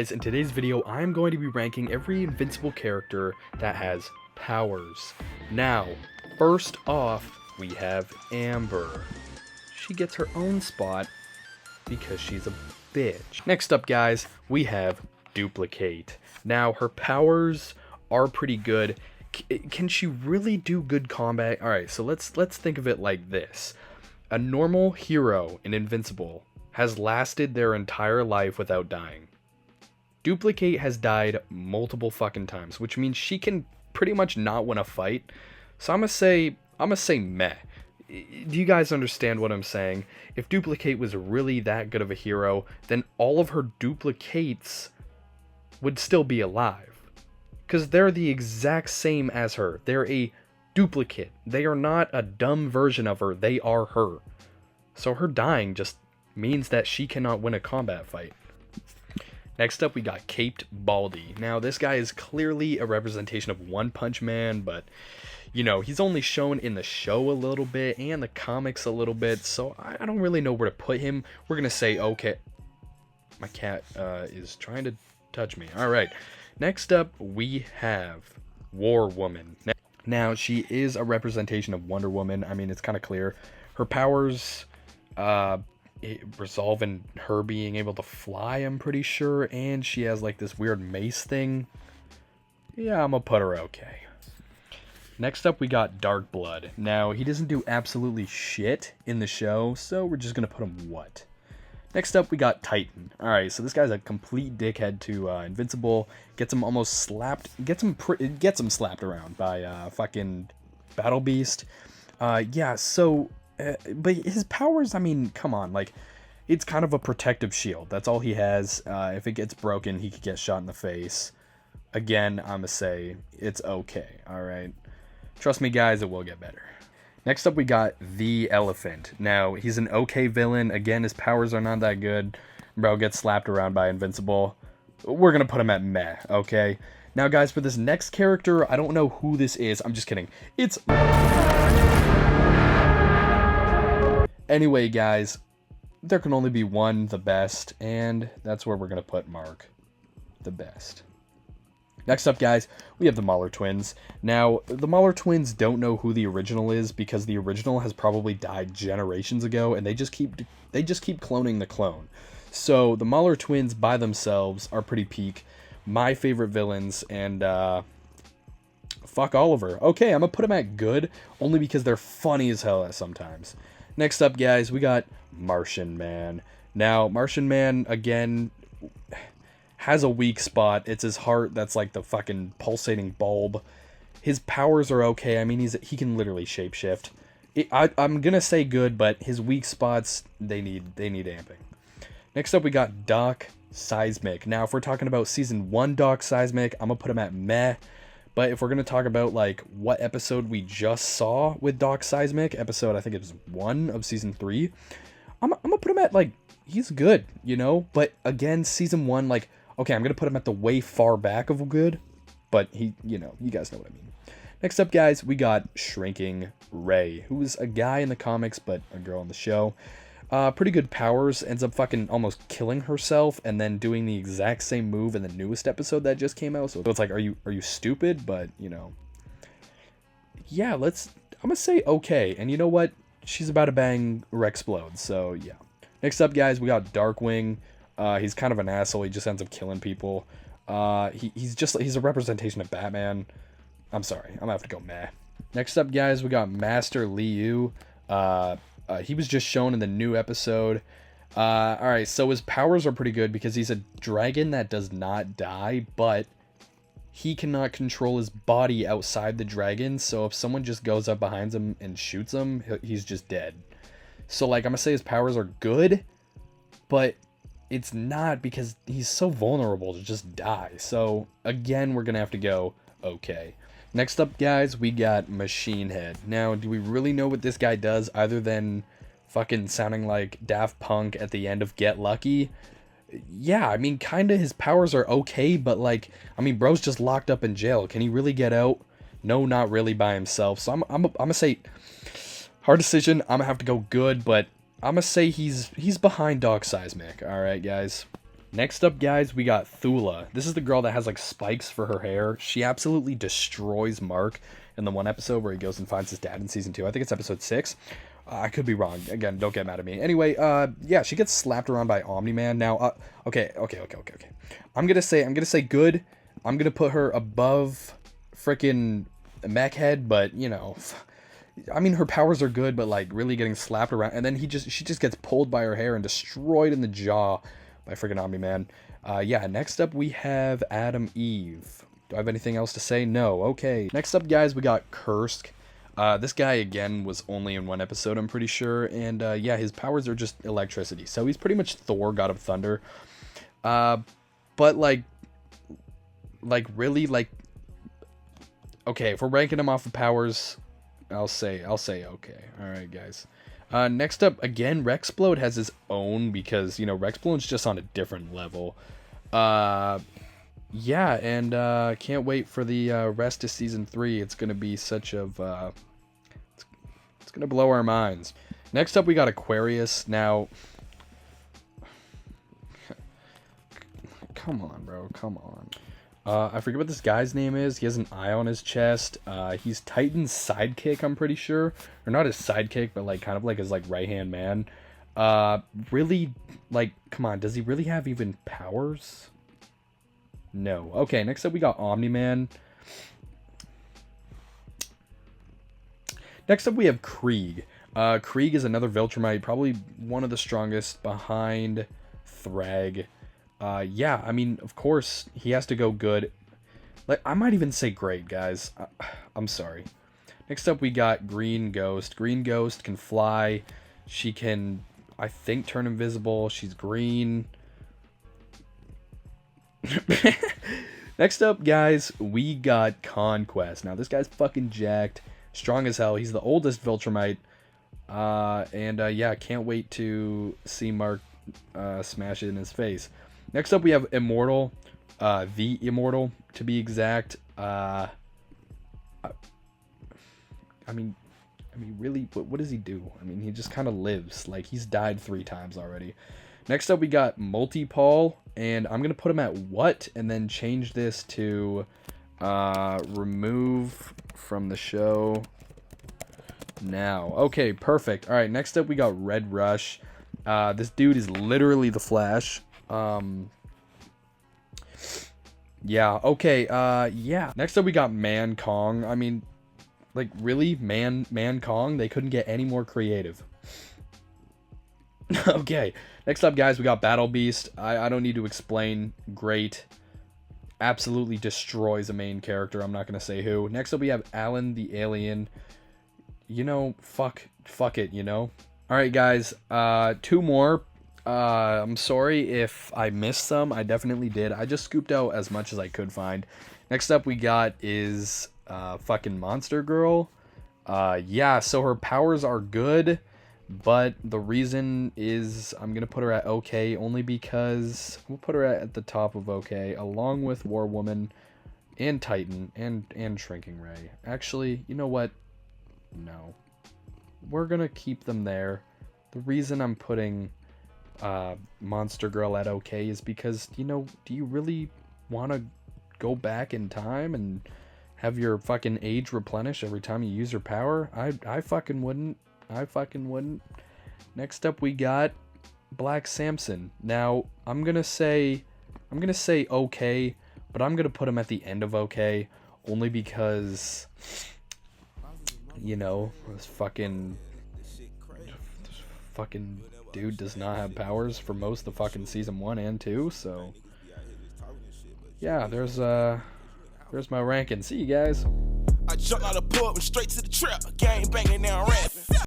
In today's video, I'm going to be ranking every Invincible character that has powers. Now, first off, we have Amber. She gets her own spot because she's a bitch. Next up, guys, we have Duplicate. Now, her powers are pretty good. Can she really do good combat? Alright, so let's think of it like this. A normal hero in Invincible has lasted their entire life without dying. Duplicate has died multiple fucking times, which means she can pretty much not win a fight. So I'm gonna say meh. Do you guys understand what I'm saying? If Duplicate was really that good of a hero, then all of her duplicates would still be alive. Because they're the exact same as her. They're a duplicate. They are not a dumb version of her. They are her. So her dying just means that she cannot win a combat fight. Next up, we got Caped Baldy. Now, this guy is clearly a representation of One Punch Man, but, you know, he's only shown in the show a little bit and the comics a little bit, so I don't really know where to put him. We're going to say, okay. My cat is trying to touch me. All right. Next up, we have War Woman. Now, she is a representation of Wonder Woman. I mean, it's kind of clear. Her powers resolve in her being able to fly, I'm pretty sure, and she has like this weird mace thing. Yeah, I'm gonna put her okay. Next up, we got Dark Blood. Now, he doesn't do absolutely shit in the show, so we're just gonna put him what? Next up, we got Titan. Alright, so this guy's a complete dickhead to Invincible. Gets him almost slapped. Gets him slapped around by fucking Battle Beast. Yeah, so but his powers, I mean, come on, like, it's kind of a protective shield. That's all he has. If it gets broken, he could get shot in the face. Again, I'm gonna say it's okay, alright? Trust me, guys, it will get better. Next up, we got the Elephant. Now, he's an okay villain. Again, his powers are not that good. Bro gets slapped around by Invincible. We're gonna put him at meh, okay? Now, guys, for this next character, I don't know who this is. I'm just kidding. It's... Anyway, guys, there can only be one, the best, and that's where we're going to put Mark, the best. Next up, guys, we have the Mauler twins. Now, the Mauler twins don't know who the original is because the original has probably died generations ago, and they just keep cloning the clone. So, the Mauler twins by themselves are pretty peak. My favorite villains, and fuck Oliver. Okay, I'm going to put them at good, only because they're funny as hell sometimes. Next up, guys, we got Martian Man. Now, Martian Man, again, has a weak spot. It's his heart that's like the fucking pulsating bulb. His powers are okay. I mean, he can literally shapeshift. I'm going to say good, but his weak spots, they need amping. Next up, we got Doc Seismic. Now, if we're talking about Season 1 Doc Seismic, I'm going to put him at meh. But if we're going to talk about, like, what episode we just saw with Doc Seismic, episode, I think it was 1 of Season 3, I'm going to put him at, like, he's good, you know? But, again, Season 1, like, okay, I'm going to put him at the way far back of good, but he, you know, you guys know what I mean. Next up, guys, we got Shrinking Ray, who is a guy in the comics, but a girl in the show. Pretty good powers, ends up fucking almost killing herself and then doing the exact same move in the newest episode that just came out. So it's like, are you stupid? But, you know, yeah, I'm gonna say okay. And you know what? She's about to bang Rexplode, so yeah. Next up, guys, we got Darkwing. He's kind of an asshole. He just ends up killing people. He's a representation of Batman. I'm sorry, I'm gonna have to go meh. Next up, guys, we got Master Liu. He was just shown in the new episode. Alright, so his powers are pretty good because he's a dragon that does not die, but he cannot control his body outside the dragon, so if someone just goes up behind him and shoots him, he's just dead. So, like, I'm gonna say his powers are good, but it's not because he's so vulnerable to just die. So, again, we're gonna have to go okay. Next up, guys, we got Machine Head. Now, do we really know what this guy does other than fucking sounding like Daft Punk at the end of Get Lucky? Yeah, I mean, kinda his powers are okay, but like, I mean, bro's just locked up in jail. Can he really get out? No, not really by himself. So I'm gonna say, hard decision. I'm gonna have to go good, but I'm gonna say he's behind Doc Seismic. All right, guys. Next up, guys, we got Thula. This is the girl that has like spikes for her hair. She absolutely destroys Mark in the one episode where he goes and finds his dad in season 2. I think it's episode 6. I could be wrong. Again, don't get mad at me. Anyway, yeah, she gets slapped around by Omni-Man. Now, okay. I'm gonna say good. I'm gonna put her above frickin' Mechhead, but you know, I mean, her powers are good, but like really getting slapped around, and then she just gets pulled by her hair and destroyed in the jaw by freaking Omni-Man. Yeah, next up we have Adam Eve. Do I have anything else to say? No. Okay. Next up, guys, we got Kursk. This guy, again, was only in one episode, I'm pretty sure. And, yeah, his powers are just electricity. So he's pretty much Thor, God of Thunder. But, like, really, like... Okay, if we're ranking him off of powers, I'll say okay. Alright, guys. Next up, again, Rexplode has his own because, you know, Rexplode's just on a different level. Yeah, and can't wait for the rest of season 3. It's gonna be such of it's gonna blow our minds. Next up, we got Aquarius. Now, come on, bro, come on. I forget what this guy's name is. He has an eye on his chest. He's Titan's sidekick, I'm pretty sure, or not his sidekick, but like kind of like his like right hand man. Really, like, come on, does he really have even powers? No. Okay, next up we got Omni-Man. Next up we have Krieg. Krieg is another Viltrumite, probably one of the strongest behind Thrag. Yeah, I mean, of course, he has to go good. Like, I might even say great, guys. I'm sorry. Next up we got Green Ghost. Green Ghost can fly. She can, I think, turn invisible. She's green. Next up, guys, we got Conquest. Now, this guy's fucking jacked, strong as hell. He's the oldest Viltrumite, yeah, can't wait to see Mark smash it in his face. Next up, we have Immortal, the Immortal, to be exact. I mean, really, what does he do? I mean, he just kind of lives. Like, he's died 3 times already. Next up, we got Multipol, and I'm going to put him at what? And then change this to remove from the show now. Okay, perfect. All right, next up, we got Red Rush. This dude is literally the Flash. Yeah, okay, yeah. Next up, we got Man Kong. I mean, like, really? Man Kong? They couldn't get any more creative. Okay, next up, guys, we got Battle Beast. I don't need to explain. Great. Absolutely destroys a main character. I'm not going to say who. Next up, we have Alan the Alien. You know, fuck it, you know? Alright, guys, 2 more. I'm sorry if I missed some. I definitely did. I just scooped out as much as I could find. Next up we got is fucking Monster Girl. Yeah, so her powers are good, but the reason is I'm gonna put her at okay only because we'll put her at the top of okay, along with War Woman and Titan and Shrinking Ray. Actually, you know what? No. We're gonna keep them there. The reason I'm putting Monster Girl at okay is because, you know, do you really want to go back in time and have your fucking age replenish every time you use your power? I fucking wouldn't. I fucking wouldn't. Next up we got Black Samson. Now, I'm gonna say okay, but I'm gonna put him at the end of okay, only because, you know, this fucking dude does not have powers for most of the fucking season 1 and 2, so yeah, there's my ranking. See you guys. I jumped out of the pub and straight to the trap. Gang banging now, ran